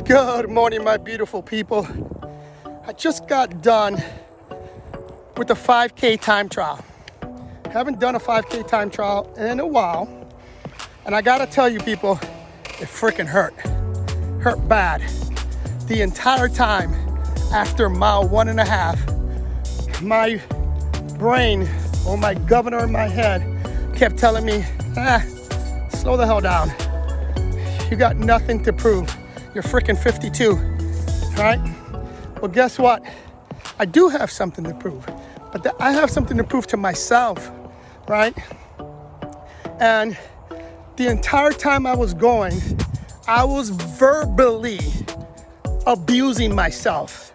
Good morning, my beautiful people. I just got done with the 5K time trial. Haven't done a 5K time trial in a while. And I gotta tell you people, it freaking hurt. Hurt bad. The entire time after mile 1.5, my brain, or my governor in my head, kept telling me, slow the hell down. You got nothing to prove. You're freaking 52, right? Well, guess what? I do have something to prove, but I have something to prove to myself, right? And the entire time I was going, I was verbally abusing myself.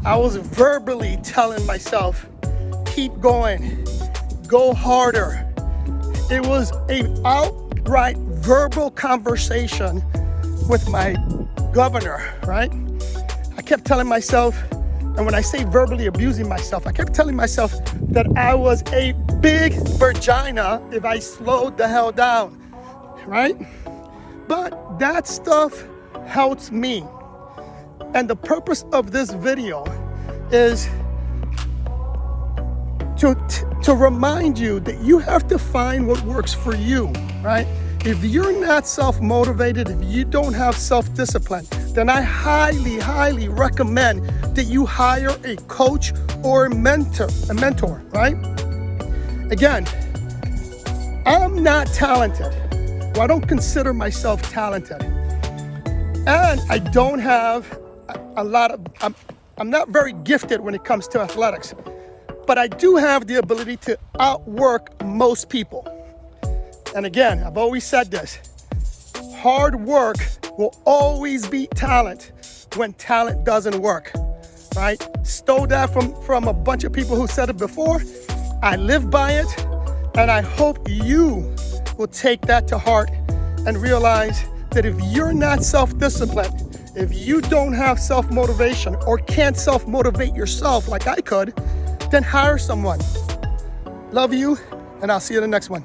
I was verbally telling myself, keep going, go harder. It was an outright verbal conversation with my governor, right? I kept telling myself, and when I say verbally abusing myself, I kept telling myself that I was a big vagina if I slowed the hell down, right? But that stuff helps me. And the purpose of this video is to remind you that you have to find what works for you, right? If you're not self-motivated, if you don't have self-discipline, then I highly, highly recommend that you hire a coach or a mentor, right? Again, I'm not talented. Well, I don't consider myself talented. And I don't have I'm not very gifted when it comes to athletics, but I do have the ability to outwork most people. And again, I've always said this, hard work will always beat talent when talent doesn't work, right? Stole that from a bunch of people who said it before. I live by it, and I hope you will take that to heart and realize that if you're not self-disciplined, if you don't have self-motivation or can't self-motivate yourself like I could, then hire someone. Love you, and I'll see you in the next one.